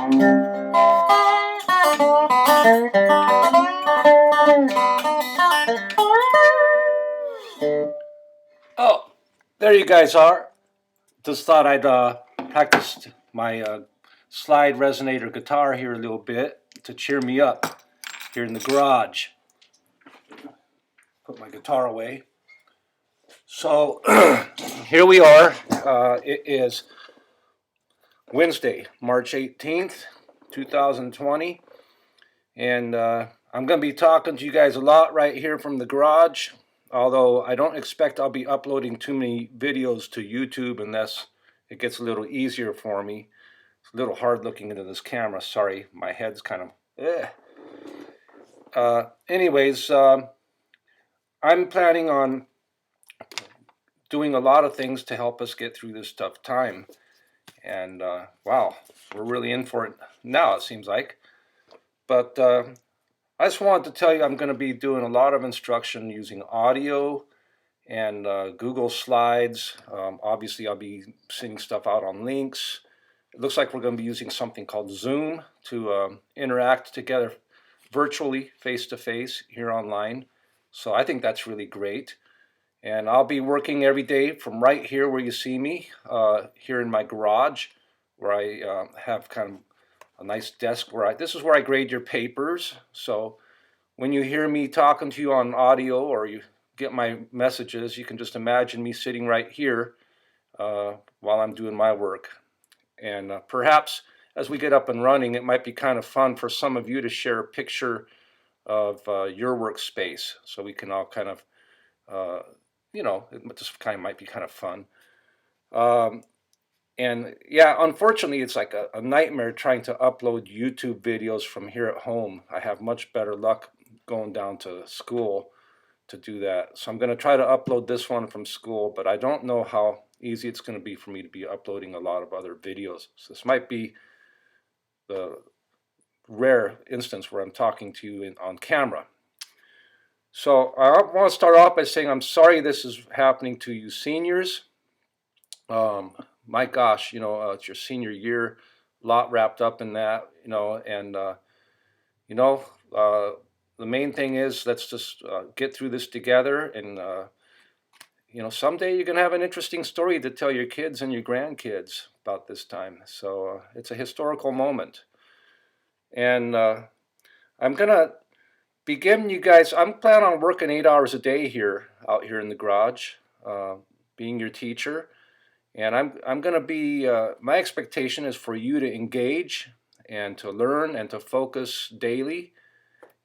Oh, there you guys are. Just thought I'd practice my slide resonator guitar here a little bit to cheer me up here in the garage. Put my guitar away. So here we are. It is Wednesday, March 18th, 2020. And I'm going to be talking to you guys a lot right here from the garage. Although I don't expect I'll be uploading too many videos to YouTube unless it gets a little easier for me. It's a little hard looking into this camera. Sorry, my head's kind of... anyways, I'm planning on doing a lot of things to help us get through this tough time. And wow, we're really in for it now, it seems like. But I just wanted to tell you I'm going to be doing a lot of instruction using audio and Google Slides. Obviously, I'll be sending stuff out on links. It looks like we're going to be using something called Zoom to interact together virtually, face-to-face, here online. So I think that's really great. And I'll be working every day from right here where you see me, here in my garage, where I have kind of a nice desk where this is where I grade your papers. So when you hear me talking to you on audio or you get my messages, you can just imagine me sitting right here while I'm doing my work. And perhaps as we get up and running, it might be kind of fun for some of you to share a picture of your workspace, so we can all kind of, it just kind of might be kind of fun. And yeah, unfortunately, it's like a nightmare trying to upload YouTube videos from here at home. I have much better luck going down to school to do that. So I'm going to try to upload this one from school, but I don't know how easy it's going to be for me to be uploading a lot of other videos. So this might be the rare instance where I'm talking to you on camera. So I want to start off by saying I'm sorry this is happening to you seniors. My gosh, it's your senior year, a lot wrapped up in that, and the main thing is let's just get through this together, and someday you're gonna have an interesting story to tell your kids and your grandkids about this time. So it's a historical moment, and I'm gonna be giving you guys. I'm planning on working 8 hours a day here, out here in the garage, being your teacher. And I'm going to be, my expectation is for you to engage and to learn and to focus daily.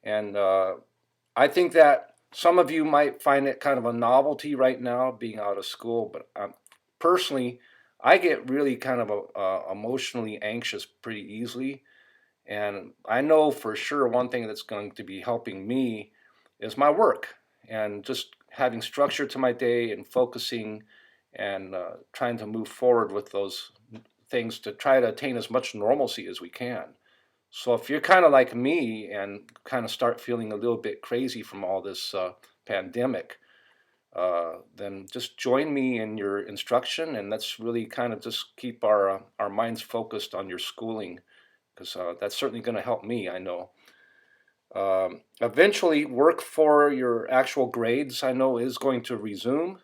And I think that some of you might find it kind of a novelty right now being out of school, but personally, I get really kind of emotionally anxious pretty easily. And I know for sure one thing that's going to be helping me is my work and just having structure to my day and focusing and trying to move forward with those things to try to attain as much normalcy as we can. So if you're kind of like me and kind of start feeling a little bit crazy from all this pandemic, then just join me in your instruction, and let's really kind of just keep our minds focused on your schooling, because that's certainly going to help me, I know. Eventually, work for your actual grades, I know, is going to resume.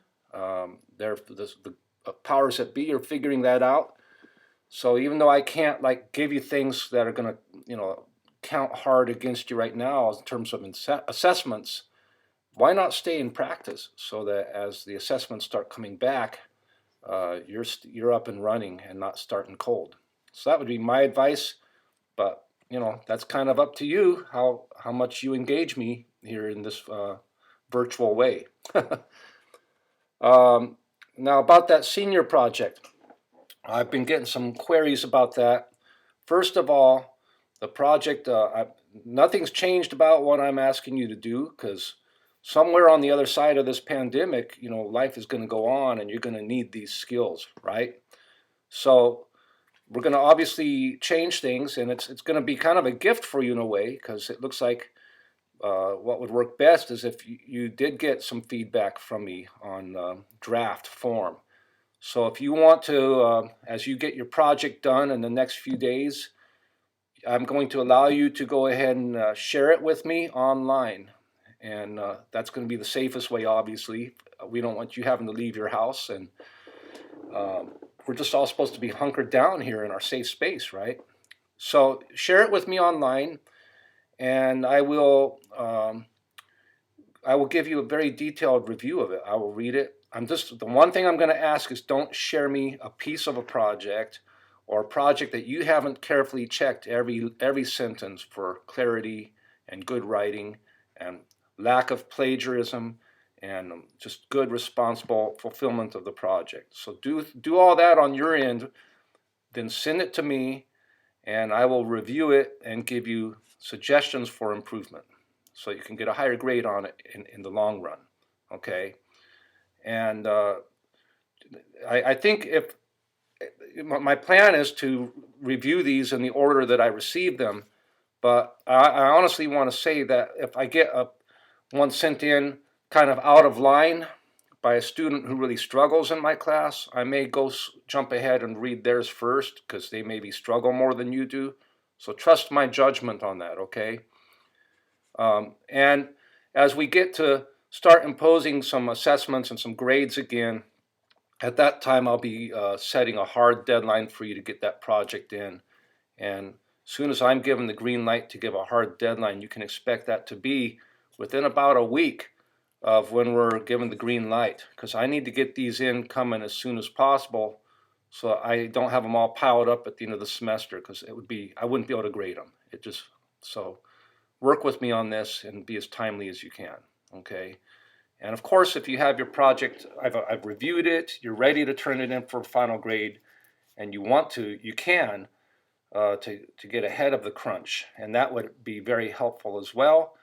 The powers that be are figuring that out. So even though I can't give you things that are going to count hard against you right now in terms of assessments, why not stay in practice so that as the assessments start coming back, you're up and running and not starting cold. So that would be my advice, but that's kind of up to you how much you engage me here in this virtual way. Now about that senior project, I've been getting some queries about that. First of all, the project, nothing's changed about what I'm asking you to do, because somewhere on the other side of this pandemic, life is going to go on and you're going to need these skills, right? So we're going to obviously change things, and it's going to be kind of a gift for you in a way, because it looks like what would work best is if you did get some feedback from me on draft form. So if you want to, as you get your project done in the next few days, I'm going to allow you to go ahead and share it with me online. And that's going to be the safest way, obviously. We don't want you having to leave your house. And we're just all supposed to be hunkered down here in our safe space, right? So share it with me online, and I will give you a very detailed review of it. I will read it. The one thing I'm going to ask is don't share me a piece of a project or a project that you haven't carefully checked every sentence for clarity and good writing and lack of plagiarism and just good responsible fulfillment of the project. So do all that on your end, then send it to me, and I will review it and give you suggestions for improvement so you can get a higher grade on it in the long run. Okay? And I think if my plan is to review these in the order that I receive them, but I honestly want to say that if I get one sent in kind of out of line by a student who really struggles in my class, I may jump ahead and read theirs first because they maybe struggle more than you do. So trust my judgment on that, okay? And as we get to start imposing some assessments and some grades again, at that time I'll be setting a hard deadline for you to get that project in. And as soon as I'm given the green light to give a hard deadline, you can expect that to be within about a week of when we're given the green light, because I need to get these in coming as soon as possible so I don't have them all piled up at the end of the semester, because I wouldn't be able to grade them. So work with me on this and be as timely as you can, okay? And of course, if you have your project, I've reviewed it, you're ready to turn it in for a final grade, and you can, to get ahead of the crunch. And that would be very helpful as well,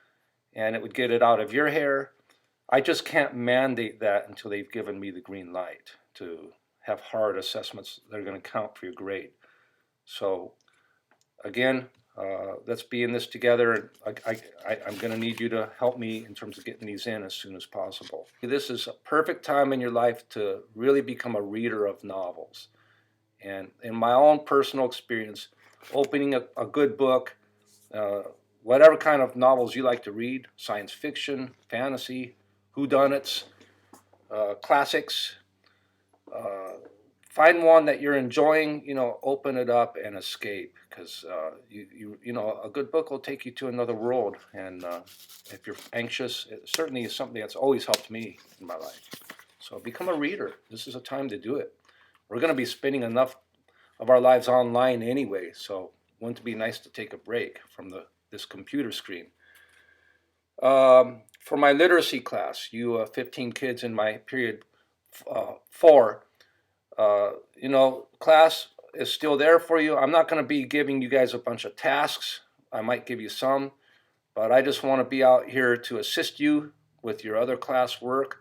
and it would get it out of your hair. I just can't mandate that until they've given me the green light to have hard assessments that are going to count for your grade. So again, let's be in this together. I'm going to need you to help me in terms of getting these in as soon as possible. This is a perfect time in your life to really become a reader of novels. And in my own personal experience, opening a good book, whatever kind of novels you like to read, science fiction, fantasy, whodunits, classics, find one that you're enjoying, open it up and escape, because a good book will take you to another world. And if you're anxious, it certainly is something that's always helped me in my life. So become a reader. This is a time to do it. We're going to be spending enough of our lives online anyway, so wouldn't it be nice to take a break from this computer screen? For my literacy class, you 15 kids in my period 4, class is still there for you. I'm not going to be giving you guys a bunch of tasks. I might give you some, but I just want to be out here to assist you with your other class work.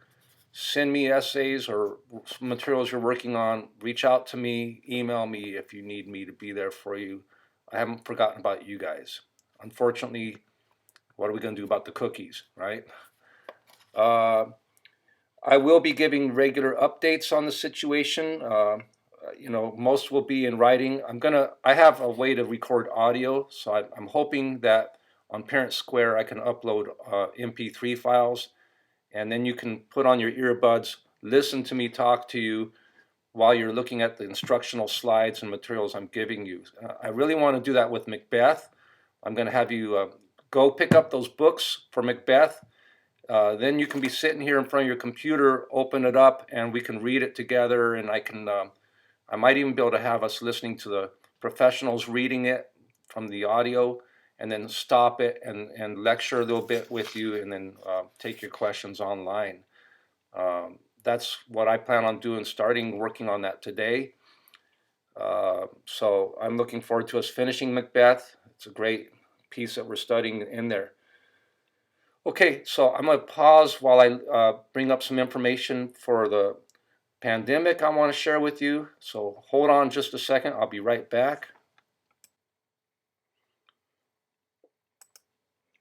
Send me essays or materials you're working on. Reach out to me, email me if you need me to be there for you. I haven't forgotten about you guys. Unfortunately, what are we going to do about the cookies, right? I will be giving regular updates on the situation. Most will be in writing. I have a way to record audio, so I'm hoping that on Parent Square I can upload MP3 files, and then you can put on your earbuds, listen to me talk to you while you're looking at the instructional slides and materials I'm giving you. I really want to do that with Macbeth. I'm going to have you go pick up those books for Macbeth. Then you can be sitting here in front of your computer, open it up, and we can read it together. And I might even be able to have us listening to the professionals reading it from the audio, and then stop it and lecture a little bit with you, and then take your questions online. That's what I plan on doing, working on that today. So I'm looking forward to us finishing Macbeth. It's a great piece that we're studying in there. Okay, so I'm going to pause while I bring up some information for the pandemic I want to share with you. So hold on just a second. I'll be right back.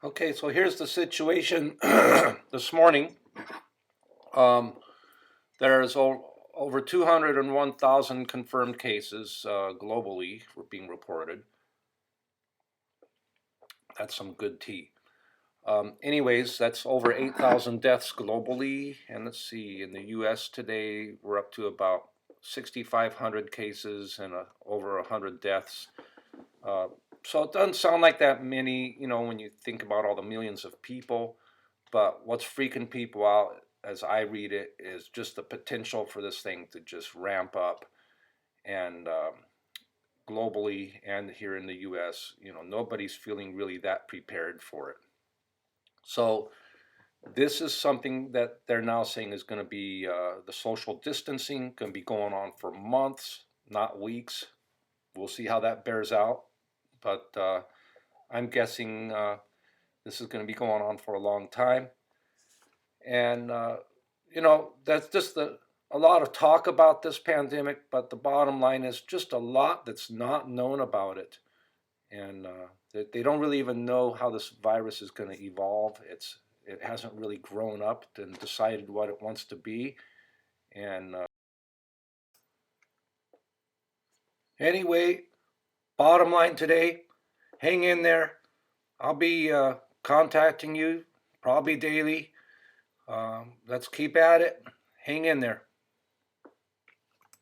Okay, so here's the situation this morning. There's over 201,000 confirmed cases globally being reported. That's some good tea. Anyways, that's over 8,000 deaths globally. And let's see, in the US today, we're up to about 6,500 cases and over 100 deaths. So it doesn't sound like that many, when you think about all the millions of people. But what's freaking people out, as I read it, is just the potential for this thing to just ramp up. And globally and here in the US, nobody's feeling really that prepared for it. So this is something that they're now saying is going to be the social distancing going to be going on for months, not weeks. We'll see how that bears out, but I'm guessing this is going to be going on for a long time. And that's just a lot of talk about this pandemic, but the bottom line is just a lot that's not known about it. And they don't really even know how this virus is going to evolve. It hasn't really grown up and decided what it wants to be. And anyway, bottom line today, hang in there. I'll be contacting you probably daily. Let's keep at it. Hang in there.